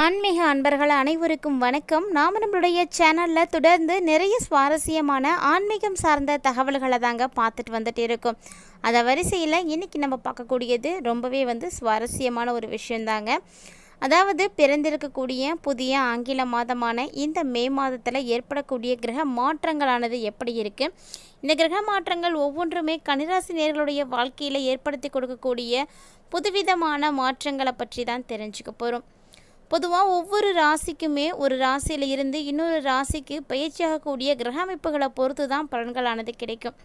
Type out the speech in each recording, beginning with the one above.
ஆன்மீக அன்பர்கள் அனைவருக்கும் வணக்கம். நாம் நம்மளுடைய சேனலில் தொடர்ந்து நிறைய சுவாரஸ்யமான ஆன்மீகம் சார்ந்த தகவல்களை தாங்க பார்த்துட்டு வந்துட்டு இருக்கோம். அதை வரிசையில் இன்றைக்கி நம்ம பார்க்கக்கூடியது ரொம்பவே சுவாரஸ்யமான ஒரு விஷயந்தாங்க. அதாவது பிறந்திருக்கக்கூடிய புதிய ஆங்கில மாதமான இந்த மே மாதத்தில் ஏற்படக்கூடிய கிரக மாற்றங்களானது எப்படி இருக்குது, இந்த கிரக மாற்றங்கள் ஒவ்வொன்றுமே கன்னிராசி நேயர்களுடைய வாழ்க்கையில் ஏற்படுத்தி கொடுக்கக்கூடிய புதுவிதமான மாற்றங்களை பற்றி தான் தெரிஞ்சுக்க போகிறோம். பொதுவாக ஒவ்வொரு ராசிக்குமே ஒரு ராசியில் இருந்து இன்னொரு ராசிக்கு பயிற்சியாகக்கூடிய கிரக அமைப்புகளை பொறுத்து தான் பலன்களானது கிடைக்கும்.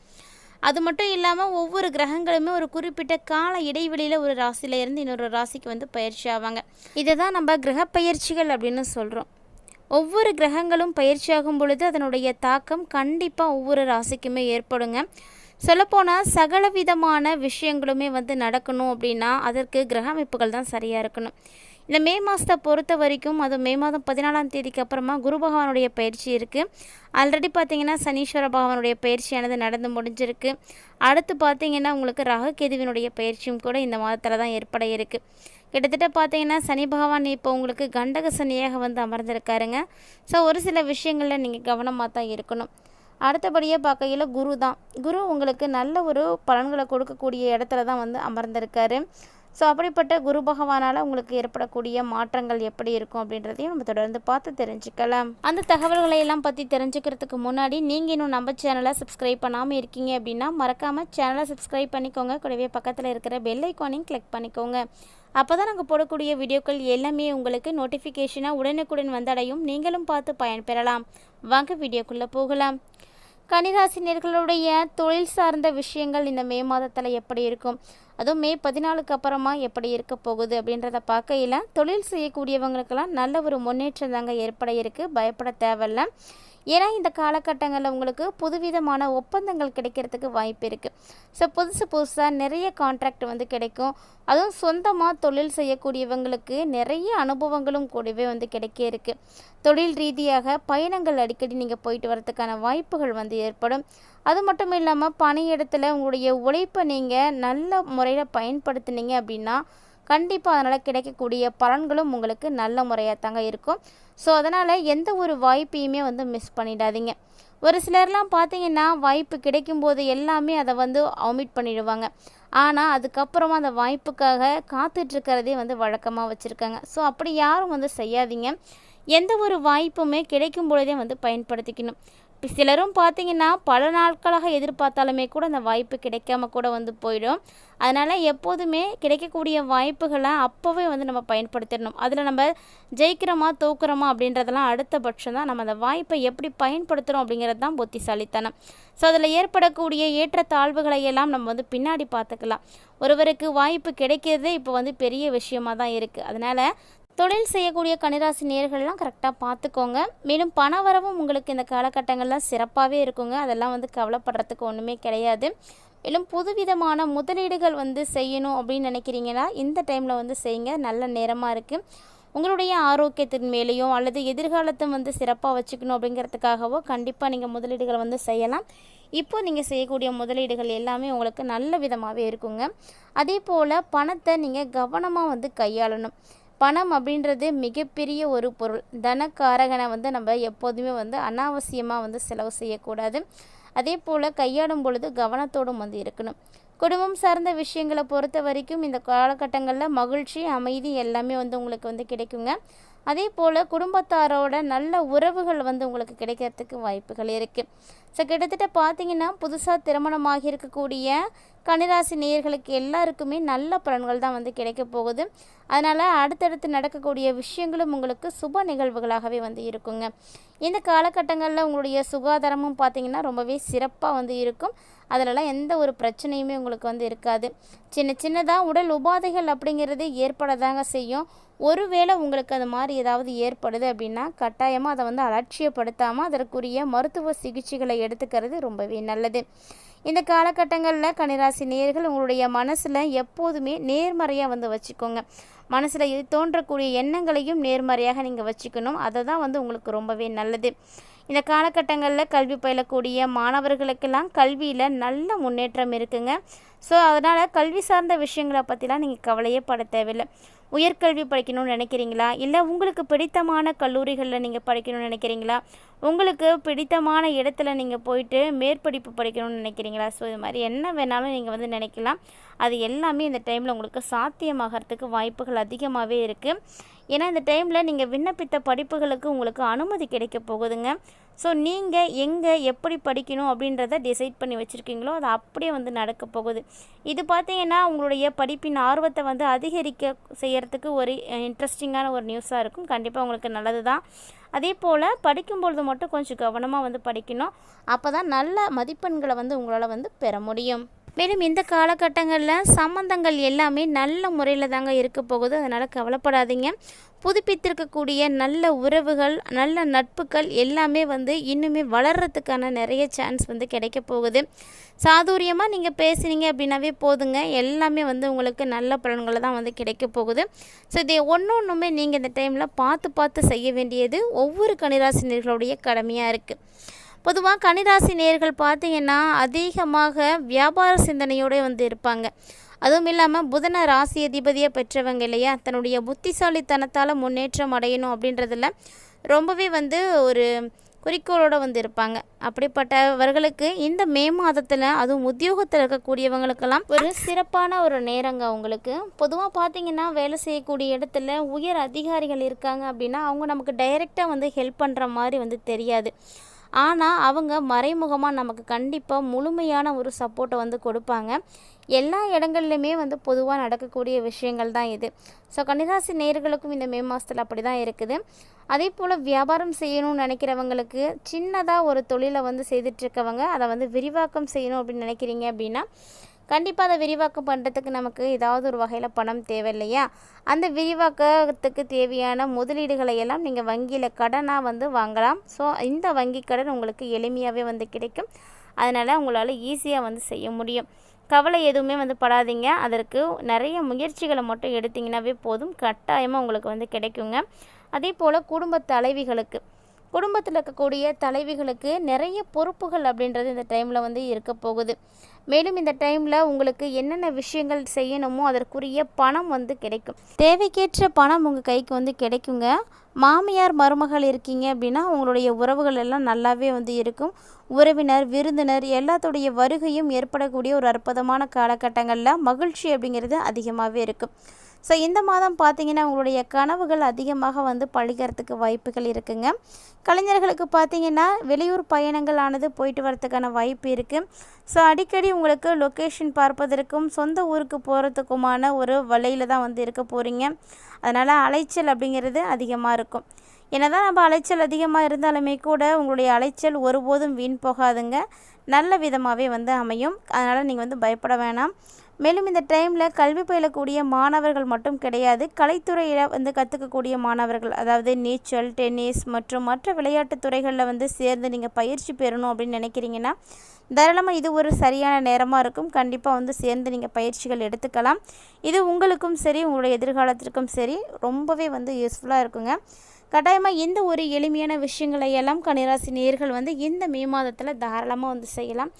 அது மட்டும் இல்லாமல் ஒவ்வொரு கிரகங்களுமே ஒரு குறிப்பிட்ட கால இடைவெளியில் ஒரு ராசியில் இருந்து இன்னொரு ராசிக்கு பயிற்சி ஆவாங்க. இதை தான் நம்ம கிரக பயிற்சிகள் அப்படின்னு சொல்கிறோம். ஒவ்வொரு கிரகங்களும் பயிற்சியாகும் பொழுது அதனுடைய தாக்கம் கண்டிப்பாக ஒவ்வொரு ராசிக்குமே ஏற்படுங்க. சொல்லப்போனால் சகல விதமான விஷயங்களுமே நடக்கணும் அப்படின்னா அதற்கு கிரக அமைப்புகள் தான் சரியாக இருக்கணும். இந்த மே மாதத்தை பொறுத்த வரைக்கும் அது மே மாதம் 14ஆம் தேதிக்கு அப்புறமா குரு பகவானுடைய பயிற்சி இருக்குது. ஆல்ரெடி பார்த்திங்கன்னா சனீஸ்வர பகவானுடைய பயிற்சியானது நடந்து முடிஞ்சிருக்கு. அடுத்து பார்த்திங்கன்னா உங்களுக்கு ராகுகேதுவினுடைய பயிற்சியும் கூட இந்த மாதத்தில் தான் ஏற்பட இருக்குது. கிட்டத்தட்ட பார்த்திங்கன்னா சனி பகவான் இப்போ உங்களுக்கு கண்டக சனியாக அமர்ந்திருக்காருங்க. ஸோ ஒரு சில விஷயங்களில் நீங்கள் கவனமாக தான் இருக்கணும். அடுத்தபடியாக பார்க்கையில் குரு உங்களுக்கு நல்ல ஒரு பலன்களை கொடுக்கக்கூடிய இடத்துல தான் அமர்ந்திருக்காரு. ஸோ அப்படிப்பட்ட குரு பகவானால் உங்களுக்கு ஏற்படக்கூடிய மாற்றங்கள் எப்படி இருக்கும் அப்படின்றதையும் நம்ம தொடர்ந்து பார்த்து தெரிஞ்சுக்கலாம். அந்த தகவல்களை எல்லாம் பற்றி தெரிஞ்சுக்கிறதுக்கு முன்னாடி நீங்கள் இன்னும் நம்ம சேனலை சப்ஸ்கிரைப் பண்ணாமல் இருக்கீங்க அப்படின்னா மறக்காமல் சேனலை சப்ஸ்கிரைப் பண்ணிக்கோங்க. கூடவே பக்கத்தில் இருக்கிற பெல் ஐக்கானையும் கிளிக் பண்ணிக்கோங்க. அப்போ தான் நாங்கள் போடக்கூடிய வீடியோக்கள் எல்லாமே உங்களுக்கு நோட்டிஃபிகேஷனாக உடனுக்குடன் வந்தடையும். நீங்களும் பார்த்து பயன்பெறலாம். வாங்க வீடியோக்குள்ளே போகலாம். கன்னிராசினியர்களுடைய தொழில் சார்ந்த விஷயங்கள் இந்த மே மாதத்தில் எப்படி இருக்கும், அதுவும் மே 14க்கு அப்புறமா எப்படி இருக்க போகுது அப்படின்றத பார்க்கையில் தொழில் செய்யக்கூடியவங்களுக்கெல்லாம் நல்ல ஒரு முன்னேற்றம் தாங்க ஏற்பட இருக்குது. பயப்பட தேவையில்லை. ஏன்னா இந்த காலகட்டங்களில் உங்களுக்கு புதுவிதமான ஒப்பந்தங்கள் கிடைக்கிறதுக்கு வாய்ப்பு இருக்குது. ஸோ புதுசாக நிறைய கான்ட்ராக்ட் கிடைக்கும். அதுவும் சொந்தமாக தொழில் செய்யக்கூடியவங்களுக்கு நிறைய அனுபவங்களும் கூடவே கிடைக்க இருக்குது. தொழில் ரீதியாக பயணங்கள் அடிக்கடி நீங்கள் போயிட்டு வரதுக்கான வாய்ப்புகள் ஏற்படும். அது மட்டும் இல்லாமல் பணியிடத்தில் உங்களுடைய உழைப்பை நீங்கள் நல்ல முறையில் பயன்படுத்தினீங்க அப்படின்னா கண்டிப்பாக அதனால் கிடைக்கக்கூடிய பலன்களும் உங்களுக்கு நல்ல முறையாக தாங்க இருக்கும். ஸோ அதனால் எந்த ஒரு வாய்ப்பையுமே மிஸ் பண்ணிடாதீங்க. ஒரு சிலர்லாம் பார்த்தீங்கன்னா வாய்ப்பு கிடைக்கும்போது எல்லாமே அதை ஒமிட் பண்ணிடுவாங்க. ஆனால் அதுக்கப்புறமா அந்த வாய்ப்புக்காக காத்துட்ருக்கிறதே வழக்கமாக வச்சுருக்காங்க. ஸோ அப்படி யாரும் செய்யாதீங்க. எந்த ஒரு வாய்ப்புமே கிடைக்கும் பொழுதே பயன்படுத்திக்கணும். சிலரும் பார்த்தீங்கன்னா பல நாட்களாக எதிர்பார்த்தாலுமே கூட அந்த வாய்ப்பு கிடைக்காம கூட போயிடும். அதனால் எப்போதுமே கிடைக்கக்கூடிய வாய்ப்புகளை அப்போவே நம்ம பயன்படுத்திடணும். அதில் நம்ம ஜெயிக்கிறோமா தோக்குறோமா அப்படின்றதெல்லாம் அடுத்த பட்சம் தான். நம்ம அந்த வாய்ப்பை எப்படி பயன்படுத்துகிறோம் அப்படிங்கிறது தான் புத்திசாலித்தனம். ஸோ அதில் ஏற்படக்கூடிய ஏற்ற தாழ்வுகளை எல்லாம் நம்ம பின்னாடி பார்த்துக்கலாம். ஒருவருக்கு வாய்ப்பு கிடைக்கிறதே இப்போ பெரிய விஷயமாக தான் இருக்குது. அதனால் தொழில் செய்யக்கூடிய கன்னிராசி நேயர்கள்லாம் கரெக்டாக பார்த்துக்கோங்க. மேலும் பண வரவும் உங்களுக்கு இந்த காலகட்டங்கள்லாம் சிறப்பாகவே இருக்குங்க. அதெல்லாம் கவலைப்படுறதுக்கு ஒன்றுமே கிடையாது. மேலும் புதுவிதமான முதலீடுகள் செய்யணும் அப்படின்னு நினைக்கிறீங்கன்னா இந்த டைமில் செய்யுங்க. நல்ல நேரமாக இருக்குது. உங்களுடைய ஆரோக்கியத்தின் மேலேயும் அல்லது எதிர்காலத்தை சிறப்பாக வச்சுக்கணும் அப்படிங்கிறதுக்காகவோ கண்டிப்பாக நீங்கள் முதலீடுகளை செய்யலாம். இப்போ நீங்கள் செய்யக்கூடிய முதலீடுகள் எல்லாமே உங்களுக்கு நல்ல விதமாகவே இருக்குங்க. அதே போல் பணத்தை நீங்கள் கவனமாக கையாளணும். பணம் அப்படின்றது மிகப்பெரிய ஒரு பொருள். தனக்காரகனை நம்ம எப்போதுமே அனாவசியமாக செலவு செய்யக்கூடாது. அதே போல் கையாடும் பொழுது கவனத்தோடும் இருக்கணும். குடும்பம் சார்ந்த விஷயங்களை பொறுத்த வரைக்கும் இந்த காலகட்டங்களில் மகிழ்ச்சி அமைதி எல்லாமே உங்களுக்கு கிடைக்குங்க. அதே போல் குடும்பத்தாரோட நல்ல உறவுகள் உங்களுக்கு கிடைக்கிறதுக்கு வாய்ப்புகள் இருக்குது. ஸோ கிட்டத்தட்ட பார்த்திங்கன்னா புதுசாக திருமணமாகி இருக்கக்கூடிய கன்னிராசி நேயர்களுக்கு எல்லாருக்குமே நல்ல பலன்கள் தான் கிடைக்க போகுது. அதனால் அடுத்தடுத்து நடக்கக்கூடிய விஷயங்களும் உங்களுக்கு சுப நிகழ்வுகளாகவே இருக்குங்க. இந்த காலகட்டங்களில் உங்களுடைய சுகாதாரமும் பார்த்திங்கன்னா ரொம்பவே சிறப்பாக இருக்கும். அதிலலாம் எந்த ஒரு பிரச்சனையுமே உங்களுக்கு இருக்காது. சின்னதாக உடல் உபாதைகள் அப்படிங்கிறது ஏற்படதாங்க செய்யும். ஒருவேளை உங்களுக்கு அது மாதிரி ஏதாவது ஏற்படுது அப்படின்னா கட்டாயமாக அதை அலட்சியப்படுத்தாமல் அதற்குரிய மருத்துவ சிகிச்சைகளை எடுத்துக்கிறது ரொம்பவே நல்லது. இந்த காலகட்டங்களில் கன்னிராசி நேயர்கள் உங்களுடைய மனசில் எப்போதுமே நேர்மறையாக வச்சுக்கோங்க. மனசில் தோன்றக்கூடிய எண்ணங்களையும் நேர்மறையாக நீங்கள் வச்சுக்கணும். அதை தான் உங்களுக்கு ரொம்பவே நல்லது. இந்த காலகட்டங்களில் கல்வி பயிலக்கூடிய மாணவர்களுக்கெல்லாம் கல்வியில் நல்ல முன்னேற்றம் இருக்குங்க. ஸோ அதனால் கல்வி சார்ந்த விஷயங்களை பற்றிலாம் நீங்கள் கவலையே பட தேவையில்லை. உயர்கல்வி படிக்கணும்னு நினைக்கிறீங்களா? இல்லை உங்களுக்கு பிடித்தமான கல்லூரிகளில் நீங்கள் படிக்கணும்னு நினைக்கிறீங்களா? உங்களுக்கு பிடித்தமான இடத்துல நீங்கள் போயிட்டு மேற்படிப்பு படிக்கணும்னு நினைக்கிறீங்களா? ஸோ இது மாதிரி என்ன வேணாலும் நீங்கள் வந்து நினைக்கலாம். அது எல்லாமே இந்த டைமில் உங்களுக்கு சாத்தியமாகறதுக்கு வாய்ப்புகள் அதிகமாகவே இருக்குது. ஏன்னா இந்த டைமில் நீங்கள் விண்ணப்பித்த படிப்புகளுக்கு உங்களுக்கு அனுமதி கிடைக்க போகுதுங்க. ஸோ நீங்கள் எங்கே எப்படி படிக்கணும் அப்படின்றத டிசைட் பண்ணி வச்சுருக்கீங்களோ அது அப்படியே வந்து நடக்க போகுது. இது பார்த்தீங்கன்னா உங்களுடைய படிப்பின் ஆர்வத்தை வந்து அதிகரிக்க செய்கிறதுக்கு ஒரு இன்ட்ரெஸ்டிங்கான ஒரு நியூஸாக இருக்கும். கண்டிப்பாக உங்களுக்கு நல்லது தான். அதே போல் படிக்கும்பொழுது மட்டும் கொஞ்சம் கவனமாக வந்து படிக்கணும். அப்போ தான் நல்ல மதிப்பெண்களை வந்து உங்களால் வந்து பெற முடியும். மேலும் இந்த காலகட்டங்களில் சம்பந்தங்கள் எல்லாமே நல்ல முறையில் தாங்க இருக்க போகுது. அதனால் கவலைப்படாதீங்க. புதுப்பித்திருக்கக்கூடிய நல்ல உறவுகள், நல்ல நட்புகள் எல்லாமே வந்து இன்னுமே வளர்கிறதுக்கான நிறைய சான்ஸ் வந்து கிடைக்க போகுது. சாதுரியமாக நீங்கள் பேசுனீங்க அப்படின்னாவே போதுங்க, எல்லாமே வந்து உங்களுக்கு நல்ல பலன்களை தான் வந்து கிடைக்க போகுது. ஸோ இதை ஒன்றுமே நீங்கள் இந்த டைமில் பார்த்து பார்த்து செய்ய வேண்டியது ஒவ்வொரு கன்னிராசினியர்களுடைய கடமையாக இருக்குது. பொதுவாக கன்னிராசி நேயர்கள் பார்த்திங்கன்னா அதிகமாக வியாபார சிந்தனையோடு வந்து இருப்பாங்க. அதுவும் இல்லாமல் புதன ராசி அதிபதியாக பெற்றவங்க இல்லையா, தன்னுடைய புத்திசாலித்தனத்தால் முன்னேற்றம் அடையணும் அப்படின்றதில் ரொம்பவே வந்து ஒரு குறிக்கோளோடு வந்து இருப்பாங்க. அப்படிப்பட்டவர்களுக்கு இந்த மே மாதத்தில் அதுவும் உத்தியோகத்தில் இருக்கக்கூடியவங்களுக்கெல்லாம் ஒரு சிறப்பான ஒரு நேரங்க. அவங்களுக்கு பொதுவாக பார்த்திங்கன்னா வேலை செய்யக்கூடிய இடத்துல உயர் அதிகாரிகள் இருக்காங்க அப்படின்னா அவங்க நமக்கு டைரெக்டாக வந்து ஹெல்ப் பண்ணுற மாதிரி வந்து தெரியாது. ஆனால் அவங்க மறைமுகமாக நமக்கு கண்டிப்பாக முழுமையான ஒரு சப்போர்ட்டை வந்து கொடுப்பாங்க. எல்லா இடங்கள்லையுமே வந்து பொதுவாக நடக்கக்கூடிய விஷயங்கள் தான் இது. ஸோ கன்னிராசி நேயர்களுக்கும் இந்த மே மாதத்தில் அப்படி தான் இருக்குது. அதே போல் வியாபாரம் செய்யணும்னு நினைக்கிறவங்களுக்கு சின்னதாக ஒரு தொழிலை வந்து செய்துட்ருக்கவங்க அதை வந்து விரிவாக்கம் செய்யணும் அப்படின்னு நினைக்கிறீங்க அப்படின்னா கண்டிப்பாக அதை விரிவாக்கம் பண்ணுறதுக்கு நமக்கு ஏதாவது ஒரு வகையில் பணம் தேவை இல்லையா? அந்த விரிவாக்கத்துக்கு தேவையான முதலீடுகளை எல்லாம் நீங்கள் வங்கியில் கடனாக வந்து வாங்கலாம். ஸோ இந்த வங்கி கடன் உங்களுக்கு எளிமையாகவே வந்து கிடைக்கும். அதனால் உங்களால் ஈஸியாக வந்து செய்ய முடியும். கவலை எதுவுமே வந்து படாதீங்க. அதற்கு நிறைய முயற்சிகளை மட்டும் எடுத்திங்கன்னாவே போதும், கட்டாயமாக உங்களுக்கு வந்து கிடைக்குங்க. அதே போல் குடும்பத்தில் இருக்கக்கூடிய தலைவிகளுக்கு நிறைய பொறுப்புகள் அப்படின்றது இந்த டைமில் வந்து இருக்க போகுது. மேலும் இந்த டைமில் உங்களுக்கு என்னென்ன விஷயங்கள் செய்யணுமோ அதற்குரிய பணம் வந்து கிடைக்கும். தேவைக்கேற்ற பணம் உங்கள் கைக்கு வந்து கிடைக்குங்க. மாமியார் மருமகள் இருக்கீங்க அப்படின்னா உங்களுடைய உறவுகள் எல்லாம் நல்லாவே வந்து இருக்கும். உறவினர் விருந்தினர் எல்லாத்துடைய வருகையும் ஏற்படக்கூடிய ஒரு அற்புதமான காலகட்டங்களில் மகிழ்ச்சி அப்படிங்கிறது அதிகமாகவே இருக்கும். ஸோ இந்த மாதம் பார்த்திங்கன்னா உங்களுடைய கனவுகள் அதிகமாக வந்து பழிக்கிறதுக்கு வாய்ப்புகள் இருக்குங்க. கலைஞர்களுக்கு பார்த்திங்கன்னா வெளியூர் பயணங்கள் ஆனது போயிட்டு வரதுக்கான வாய்ப்பு இருக்குது. ஸோ அடிக்கடி உங்களுக்கு லொக்கேஷன் பார்ப்பதற்கும் சொந்த ஊருக்கு போகிறதுக்குமான ஒரு வழியில் தான் வந்து இருக்க போகிறீங்க. அதனால் அலைச்சல் அப்படிங்கிறது அதிகமாக இருக்கும். என்னதான் நம்ம அலைச்சல் அதிகமாக இருந்தாலுமே கூட உங்களுடைய அலைச்சல் ஒருபோதும் வீண் போகாதுங்க, நல்ல விதமாகவே வந்து அமையும். அதனால் நீங்கள் வந்து பயப்பட வேணாம். மேலும் இந்த டைமில் கல்வி பயிலக்கூடிய மாணவர்கள் மட்டும் கிடையாது, கலைத்துறையில் வந்து கற்றுக்கக்கூடிய மாணவர்கள், அதாவது நீச்சல், டென்னிஸ் மற்றும் மற்ற விளையாட்டுத் துறைகளில் வந்து சேர்ந்து நீங்கள் பயிற்சி பெறணும் அப்படின்னு நினைக்கிறீங்கன்னா தாராளமாக இது ஒரு சரியான நேரமாக இருக்கும். கண்டிப்பாக வந்து சேர்ந்து நீங்கள் பயிற்சிகள் எடுத்துக்கலாம். இது உங்களுக்கும் சரி உங்களுடைய எதிர்காலத்திற்கும் சரி ரொம்பவே வந்து யூஸ்ஃபுல்லாக இருக்குங்க. கட்டாயமாக இந்த ஒரு எளிமையான விஷயங்களை எல்லாம் கன்னிராசி நேயர்கள் வந்து இந்த மே மாதத்தில் தாராளமாக வந்து செய்யலாம்.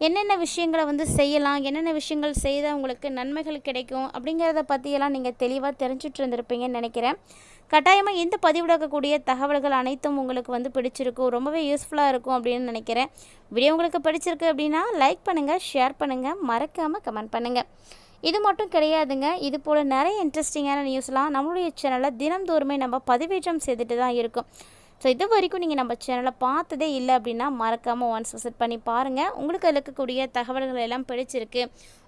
என்னென்ன விஷயங்களை வந்து செய்யலாம், என்னென்ன விஷயங்கள் செய்தால் உங்களுக்கு நன்மைகள் கிடைக்கும் அப்படிங்கிறத பற்றியெல்லாம் நீங்கள் தெளிவாக தெரிஞ்சுட்டு இருந்திருப்பீங்கன்னு நினைக்கிறேன். கட்டாயமாக இந்த பதிவிடக்கூடிய தகவல்கள் அனைத்தும் உங்களுக்கு வந்து பிடிச்சிருக்கும், ரொம்பவே யூஸ்ஃபுல்லாக இருக்கும் அப்படின்னு நினைக்கிறேன். வீடியோ உங்களுக்கு பிடிச்சிருக்கு அப்படின்னா லைக் பண்ணுங்கள், ஷேர் பண்ணுங்கள், மறக்காமல் கமெண்ட் பண்ணுங்கள். இது மட்டும் கிடையாதுங்க, இது போல் நிறைய இன்ட்ரெஸ்டிங்கான நியூஸ்லாம் நம்மளுடைய சேனலில் தினந்தோறுமே நம்ம பதிவேற்றம் செய்துட்டு தான் இருக்கும். ஸோ இது வரைக்கும் நீங்கள் நம்ம சேனலை பார்த்ததே இல்லை அப்படின்னா மறக்காமல் ஒன்ஸ் விசிட் பண்ணி பாருங்கள். உங்களுக்கு இருக்கக்கூடிய தகவல்கள் எல்லாம் பிடிச்சிருக்கு,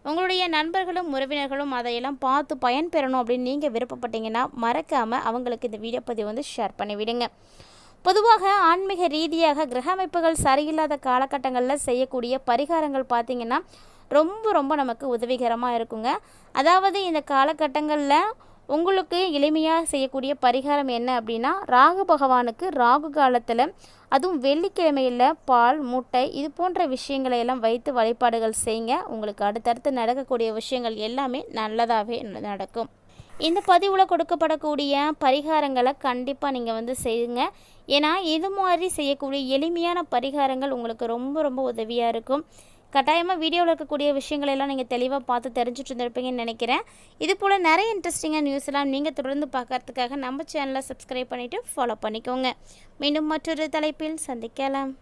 உங்களுடைய நண்பர்களும் உறவினர்களும் அதையெல்லாம் பார்த்து பயன்பெறணும் அப்படின்னு நீங்கள் விருப்பப்பட்டீங்கன்னா மறக்காமல் அவங்களுக்கு இந்த வீடியோ பதிவு வந்து ஷேர் பண்ணிவிடுங்க. பொதுவாக ஆன்மீக ரீதியாக கிரக அமைப்புகள் சரியில்லாத காலகட்டங்களில் செய்யக்கூடிய பரிகாரங்கள் பார்த்திங்கன்னா ரொம்ப நமக்கு உதவிகரமாக இருக்குங்க. அதாவது இந்த காலகட்டங்களில் உங்களுக்கு எளிமையாக செய்யக்கூடிய பரிகாரம் என்ன அப்படின்னா, ராகு பகவானுக்கு ராகு காலத்தில் அதுவும் வெள்ளிக்கிழமையில் பால், முட்டை இது போன்ற விஷயங்களை எல்லாம் வைத்து வழிபாடுகள் செய்யுங்க. உங்களுக்கு அடுத்தடுத்து நடக்கக்கூடிய விஷயங்கள் எல்லாமே நல்லதாகவே நடக்கும். இந்த பதிவில் கொடுக்கப்படக்கூடிய பரிகாரங்களை கண்டிப்பாக நீங்கள் வந்து செய்யுங்க. ஏன்னா இது மாதிரி செய்யக்கூடிய எளிமையான பரிகாரங்கள் உங்களுக்கு ரொம்ப உதவியாக இருக்கும். கட்டாயமாக வீடியோவில் இருக்கக்கூடிய விஷயங்களெல்லாம் நீங்கள் தெளிவாக பார்த்து தெரிஞ்சுட்டு இருந்திருப்பீங்கன்னு நினைக்கிறேன். இது போல் நிறைய இன்ட்ரெஸ்டிங்காக நியூஸ் எல்லாம் நீங்கள் தொடர்ந்து பார்க்கறதுக்காக நம்ம சேனலை சப்ஸ்கிரைப் பண்ணிவிட்டு ஃபாலோ பண்ணிக்கோங்க. மீண்டும் மற்றொரு தலைப்பில் சந்திக்கலாம்.